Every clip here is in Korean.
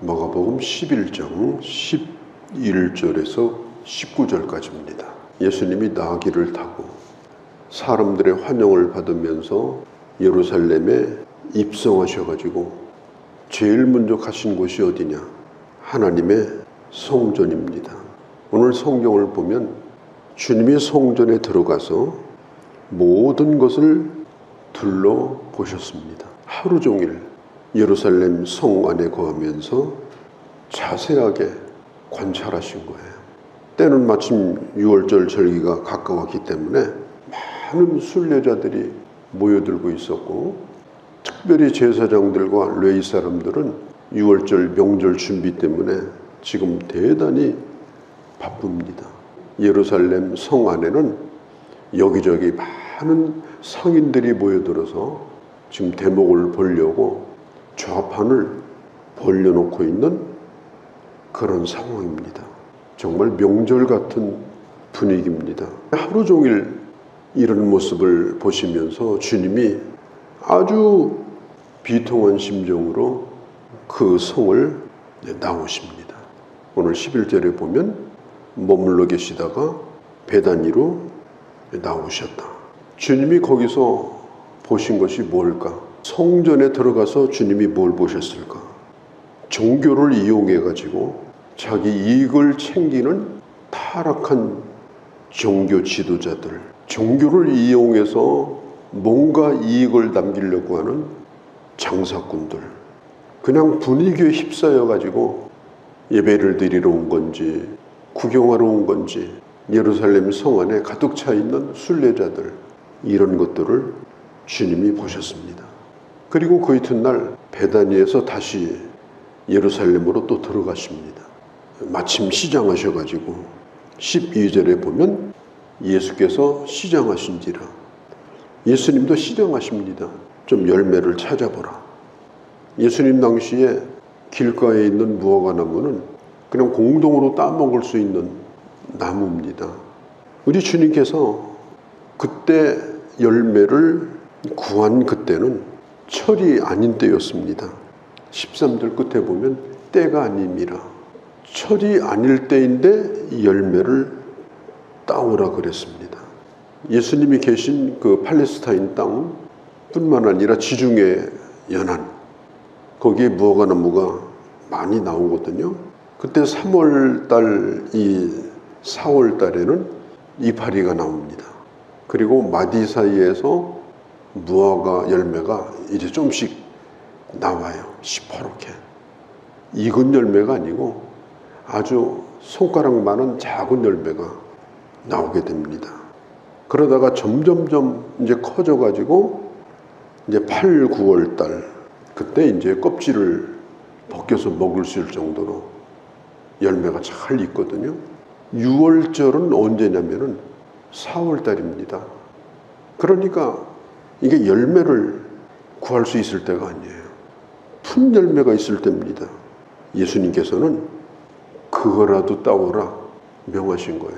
마가복음 11장 11절에서 19절까지입니다. 예수님이 나귀를 타고 사람들의 환영을 받으면서 예루살렘에 입성하셔가지고 제일 먼저 가신 곳이 어디냐? 하나님의 성전입니다. 오늘 성경을 보면 주님이 성전에 들어가서 모든 것을 둘러보셨습니다. 하루 종일 예루살렘 성 안에 거하면서 자세하게 관찰하신 거예요. 때는 마침 6월절 절기가 가까웠기 때문에 많은 순례자들이 모여들고 있었고, 특별히 제사장들과 레위 사람들은 6월절 명절 준비 때문에 지금 대단히 바쁩니다. 예루살렘 성 안에는 여기저기 많은 상인들이 모여들어서 지금 대목을 보려고 좌판을 벌려놓고 있는 그런 상황입니다. 정말 명절 같은 분위기입니다. 하루 종일 이런 모습을 보시면서 주님이 아주 비통한 심정으로 그 성을 나오십니다. 오늘 11절에 보면 머물러 계시다가 베다니로 나오셨다. 주님이 거기서 보신 것이 뭘까? 성전에 들어가서 주님이 뭘 보셨을까? 종교를 이용해가지고 자기 이익을 챙기는 타락한 종교 지도자들, 종교를 이용해서 뭔가 이익을 남기려고 하는 장사꾼들, 그냥 분위기에 휩싸여가지고 예배를 드리러 온 건지 구경하러 온 건지 예루살렘 성 안에 가득 차 있는 순례자들, 이런 것들을 주님이 보셨습니다. 그리고 그 이튿날 베다니에서 다시 예루살렘으로 또 들어가십니다. 마침 시장하셔가지고 12절에 보면 예수께서 시장하신지라. 예수님도 시장하십니다. 좀 열매를 찾아보라. 예수님 당시에 길가에 있는 무화과나무는 그냥 공동으로 따먹을 수 있는 나무입니다. 우리 주님께서 그때 열매를 구한 그때는 철이 아닌 때였습니다. 13절 끝에 보면 때가 아님이라. 철이 아닐 때인데 열매를 따오라 그랬습니다. 예수님이 계신 그 팔레스타인 땅뿐만 아니라 지중해 연안, 거기에 무화과나무가 많이 나오거든요. 그때 3월달, 4월달에는 이파리가 나옵니다. 그리고 마디 사이에서 무화과 열매가 이제 좀씩 나와요. 시퍼렇게. 익은 열매가 아니고 아주 손가락만한 작은 열매가 나오게 됩니다. 그러다가 점점점 이제 커져가지고 이제 8, 9월 달, 그때 이제 껍질을 벗겨서 먹을 수 있을 정도로 열매가 잘 익거든요. 6월절은 언제냐면은 4월 달입니다. 그러니까 이게 열매를 구할 수 있을 때가 아니에요. 푼 열매가 있을 때입니다. 예수님께서는 그거라도 따오라 명하신 거예요.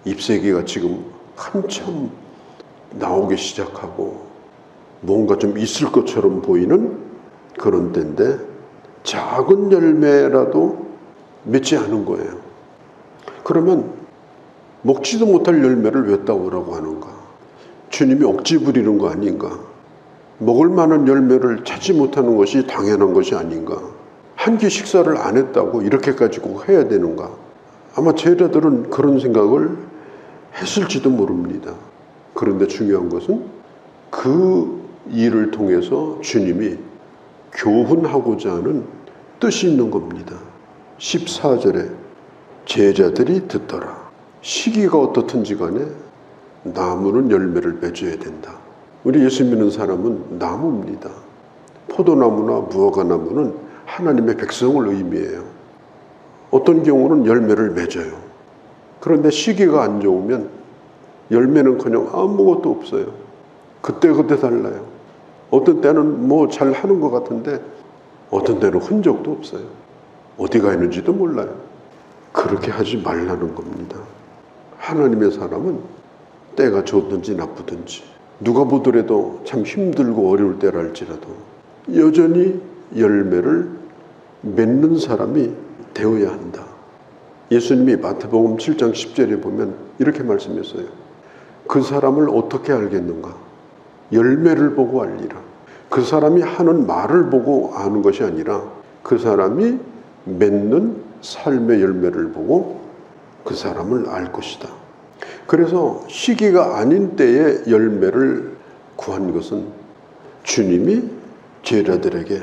잎새기가 지금 한참 나오기 시작하고 뭔가 좀 있을 것처럼 보이는 그런 때인데 작은 열매라도 맺지 않은 거예요. 그러면 먹지도 못할 열매를 왜 따오라고 하는가? 주님이 억지 부리는 거 아닌가? 먹을 만한 열매를 찾지 못하는 것이 당연한 것이 아닌가? 한 끼 식사를 안 했다고 이렇게까지 꼭 해야 되는가? 아마 제자들은 그런 생각을 했을지도 모릅니다. 그런데 중요한 것은 그 일을 통해서 주님이 교훈하고자 하는 뜻이 있는 겁니다. 14절에 제자들이 듣더라. 시기가 어떻든지 간에 나무는 열매를 맺어야 된다. 우리 예수 믿는 사람은 나무입니다. 포도나무나 무화과나무는 하나님의 백성을 의미해요. 어떤 경우는 열매를 맺어요. 그런데 시기가 안 좋으면 열매는커녕 아무것도 없어요. 그때그때 달라요. 어떤 때는 뭐 잘하는 것 같은데 어떤 때는 흔적도 없어요. 어디가 있는지도 몰라요. 그렇게 하지 말라는 겁니다. 하나님의 사람은 때가 좋든지 나쁘든지 누가 보더라도 참 힘들고 어려울 때랄지라도 여전히 열매를 맺는 사람이 되어야 한다. 예수님이 마태복음 7장 10절에 보면 이렇게 말씀했어요. 그 사람을 어떻게 알겠는가? 열매를 보고 알리라. 그 사람이 하는 말을 보고 아는 것이 아니라 그 사람이 맺는 삶의 열매를 보고 그 사람을 알 것이다. 그래서 시기가 아닌 때에 열매를 구한 것은 주님이 제자들에게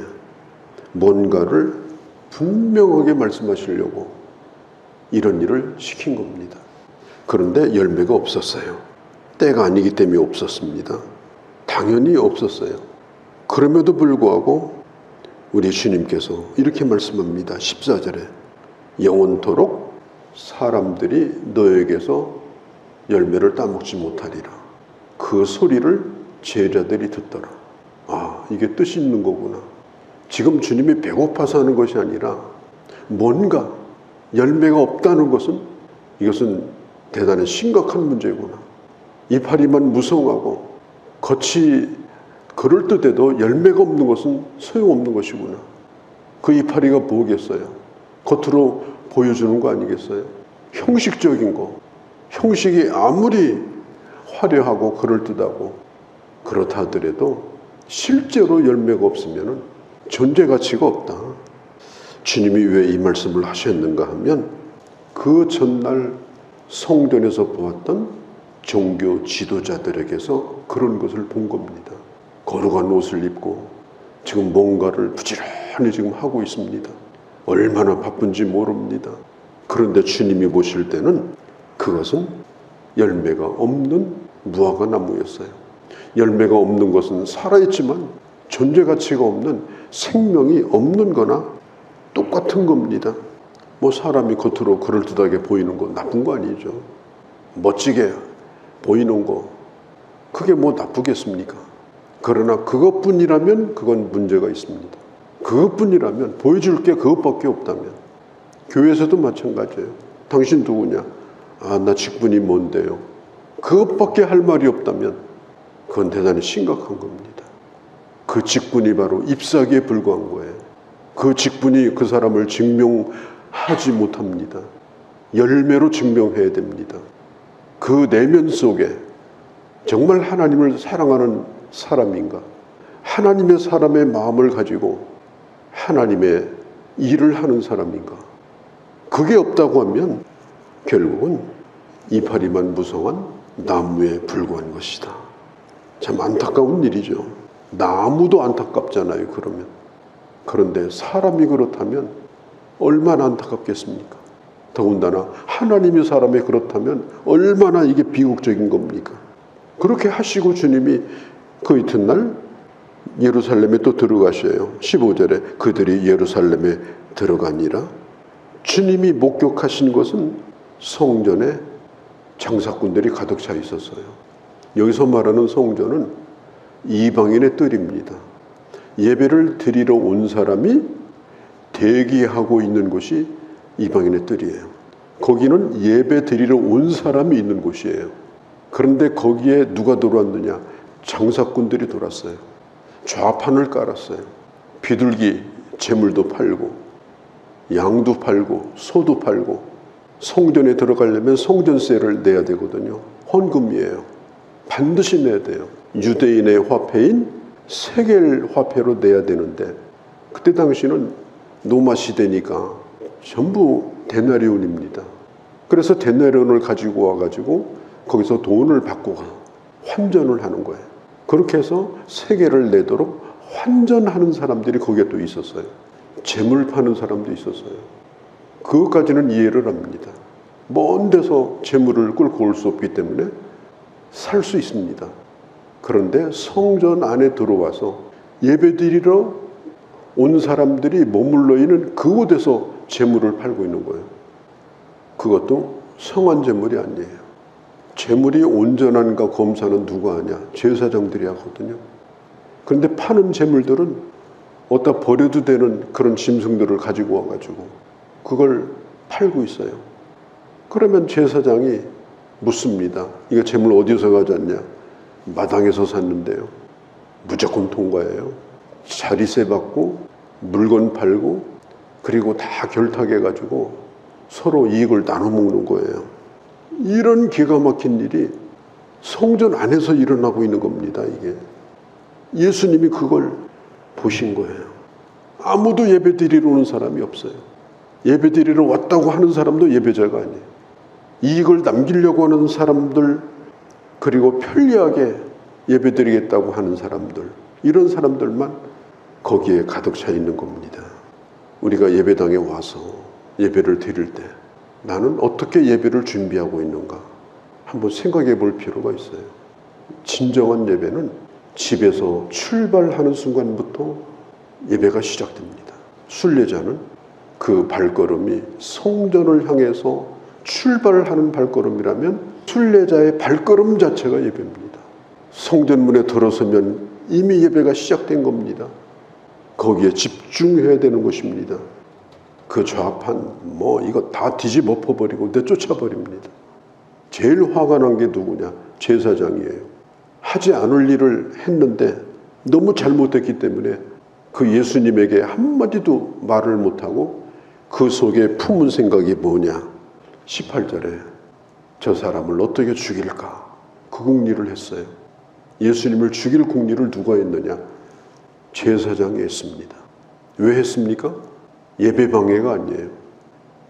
뭔가를 분명하게 말씀하시려고 이런 일을 시킨 겁니다. 그런데 열매가 없었어요. 때가 아니기 때문에 없었습니다. 당연히 없었어요. 그럼에도 불구하고 우리 주님께서 이렇게 말씀합니다. 14절에 영원토록 사람들이 너에게서 열매를 따먹지 못하리라. 그 소리를 제자들이 듣더라. 아, 이게 뜻이 있는 거구나. 지금 주님이 배고파서 하는 것이 아니라 뭔가 열매가 없다는 것은 이것은 대단히 심각한 문제구나. 이파리만 무성하고 겉이 그럴듯해도 열매가 없는 것은 소용없는 것이구나. 그 이파리가 뭐겠어요? 겉으로 보여주는 거 아니겠어요? 형식적인 거. 형식이 아무리 화려하고 그럴듯하고 그렇다 하더라도 실제로 열매가 없으면 존재 가치가 없다. 주님이 왜 이 말씀을 하셨는가 하면 그 전날 성전에서 보았던 종교 지도자들에게서 그런 것을 본 겁니다. 거룩한 옷을 입고 지금 뭔가를 부지런히 지금 하고 있습니다. 얼마나 바쁜지 모릅니다. 그런데 주님이 보실 때는 그것은 열매가 없는 무화과 나무였어요. 열매가 없는 것은 살아있지만 존재 가치가 없는 생명이 없는 거나 똑같은 겁니다. 뭐 사람이 겉으로 그럴듯하게 보이는 거 나쁜 거 아니죠. 멋지게 보이는 거 그게 뭐 나쁘겠습니까? 그러나 그것뿐이라면 그건 문제가 있습니다. 그것뿐이라면 보여줄 게 그것밖에 없다면 교회에서도 마찬가지예요. 당신 누구냐? 아, 나 직분이 뭔데요? 그것밖에 할 말이 없다면 그건 대단히 심각한 겁니다. 그 직분이 바로 잎사귀에 불과한 거예요. 그 직분이 그 사람을 증명하지 못합니다. 열매로 증명해야 됩니다. 그 내면 속에 정말 하나님을 사랑하는 사람인가? 하나님의 사람의 마음을 가지고 하나님의 일을 하는 사람인가? 그게 없다고 하면 결국은 이파리만 무성한 나무에 불과한 것이다. 참 안타까운 일이죠. 나무도 안타깝잖아요, 그러면. 그런데 사람이 그렇다면 얼마나 안타깝겠습니까? 더군다나 하나님의 사람이 그렇다면 얼마나 이게 비극적인 겁니까? 그렇게 하시고 주님이 그 이튿날 예루살렘에 또 들어가셔요. 15절에 그들이 예루살렘에 들어가니라. 주님이 목격하신 것은 성전에 장사꾼들이 가득 차 있었어요. 여기서 말하는 성전은 이방인의 뜰입니다. 예배를 드리러 온 사람이 대기하고 있는 곳이 이방인의 뜰이에요. 거기는 예배 드리러 온 사람이 있는 곳이에요. 그런데 거기에 누가 들어왔느냐? 장사꾼들이 돌았어요. 좌판을 깔았어요. 비둘기 재물도 팔고 양도 팔고 소도 팔고 성전에 들어가려면 성전세를 내야 되거든요. 헌금이에요. 반드시 내야 돼요. 유대인의 화폐인 세겔 화폐로 내야 되는데 그때 당시는 로마 시대니까 전부 데나리온입니다. 그래서 데나리온을 가지고 와가지고 거기서 돈을 받고 환전을 하는 거예요. 그렇게 해서 세겔을 내도록 환전하는 사람들이 거기에 또 있었어요. 재물 파는 사람도 있었어요. 그것까지는 이해를 합니다. 먼 데서 재물을 끌고 올 수 없기 때문에 살 수 있습니다. 그런데 성전 안에 들어와서 예배드리러 온 사람들이 머물러 있는 그곳에서 재물을 팔고 있는 거예요. 그것도 성한 재물이 아니에요. 재물이 온전한가 검사는 누가 하냐? 제사장들이 하거든요. 그런데 파는 재물들은 어디다 버려도 되는 그런 짐승들을 가지고 와가지고 그걸 팔고 있어요. 그러면 제사장이 묻습니다. 이거 재물 어디서 가져왔냐? 마당에서 샀는데요. 무조건 통과해요. 자리세 받고 물건 팔고 그리고 다 결탁해가지고 서로 이익을 나눠 먹는 거예요. 이런 기가 막힌 일이 성전 안에서 일어나고 있는 겁니다. 이게 예수님이 그걸 보신 거예요. 아무도 예배 드리러 오는 사람이 없어요. 예배 드리러 왔다고 하는 사람도 예배자가 아니에요. 이익을 남기려고 하는 사람들, 그리고 편리하게 예배 드리겠다고 하는 사람들, 이런 사람들만 거기에 가득 차 있는 겁니다. 우리가 예배당에 와서 예배를 드릴 때 나는 어떻게 예배를 준비하고 있는가 한번 생각해 볼 필요가 있어요. 진정한 예배는 집에서 출발하는 순간부터 예배가 시작됩니다. 순례자는 그 발걸음이 성전을 향해서 출발하는 발걸음이라면 순례자의 발걸음 자체가 예배입니다. 성전문에 들어서면 이미 예배가 시작된 겁니다. 거기에 집중해야 되는 것입니다. 그 좌판 이거 다 뒤집어 엎어버리고 내쫓아버립니다. 제일 화가 난 게 누구냐? 제사장이에요. 하지 않을 일을 했는데 너무 잘못했기 때문에 그 예수님에게 한마디도 말을 못하고 그 속에 품은 생각이 뭐냐? 18절에 저 사람을 어떻게 죽일까? 그 궁리를 했어요. 예수님을 죽일 궁리를 누가 했느냐? 제사장이 했습니다. 왜 했습니까? 예배 방해가 아니에요.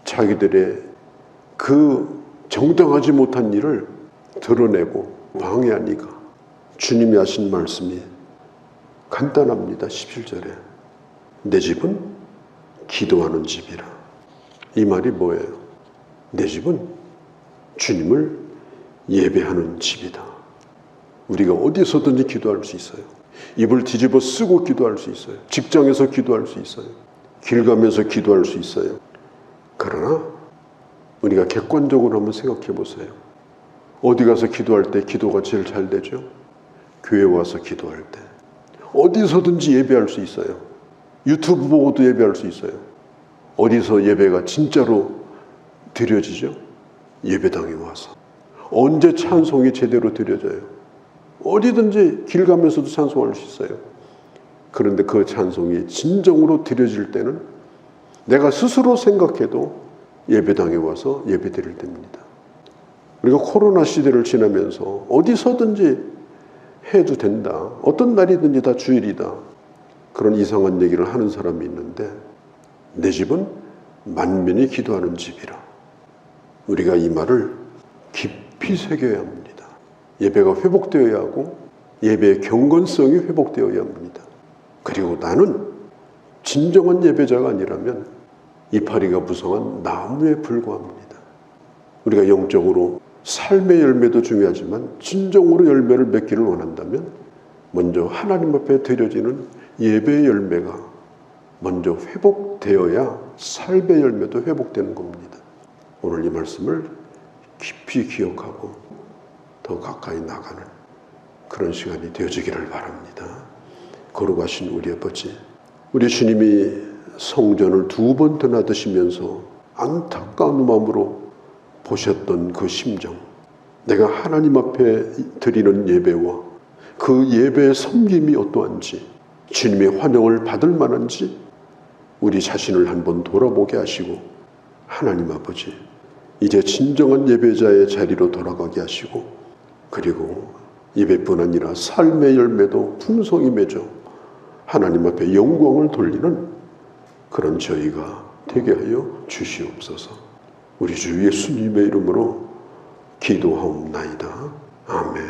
자기들의 그 정당하지 못한 일을 드러내고 방해하니까. 주님이 하신 말씀이 간단합니다. 17절에 내 집은 기도하는 집이라. 이 말이 뭐예요? 내 집은 주님을 예배하는 집이다. 우리가 어디서든지 기도할 수 있어요. 입을 뒤집어 쓰고 기도할 수 있어요. 직장에서 기도할 수 있어요. 길 가면서 기도할 수 있어요. 그러나 우리가 객관적으로 한번 생각해 보세요. 어디 가서 기도할 때 기도가 제일 잘 되죠? 교회 와서 기도할 때. 어디서든지 예배할 수 있어요. 유튜브 보고도 예배할 수 있어요. 어디서 예배가 진짜로 드려지죠? 예배당에 와서. 언제 찬송이 제대로 드려져요? 어디든지 길 가면서도 찬송할 수 있어요. 그런데 그 찬송이 진정으로 드려질 때는 내가 스스로 생각해도 예배당에 와서 예배 드릴 때입니다. 우리가 코로나 시대를 지나면서 어디서든지 해도 된다. 어떤 날이든지 다 주일이다. 그런 이상한 얘기를 하는 사람이 있는데 내 집은 만민이 기도하는 집이라. 우리가 이 말을 깊이 새겨야 합니다. 예배가 회복되어야 하고 예배의 경건성이 회복되어야 합니다. 그리고 나는 진정한 예배자가 아니라면 이파리가 무성한 나무에 불과합니다. 우리가 영적으로 삶의 열매도 중요하지만 진정으로 열매를 맺기를 원한다면 먼저 하나님 앞에 드려지는 예배의 열매가 먼저 회복되어야 삶의 열매도 회복되는 겁니다. 오늘 이 말씀을 깊이 기억하고 더 가까이 나가는 그런 시간이 되어지기를 바랍니다. 거룩하신 우리 아버지, 우리 주님이 성전을 2번 드나드시면서 안타까운 마음으로 보셨던 그 심정, 내가 하나님 앞에 드리는 예배와 그 예배의 섬김이 어떠한지, 주님의 환영을 받을 만한지 우리 자신을 한번 돌아보게 하시고, 하나님 아버지, 이제 진정한 예배자의 자리로 돌아가게 하시고, 그리고 예배뿐 아니라 삶의 열매도 풍성히 맺어 하나님 앞에 영광을 돌리는 그런 저희가 되게 하여 주시옵소서. 우리 주 예수님의 이름으로 기도하옵나이다. 아멘.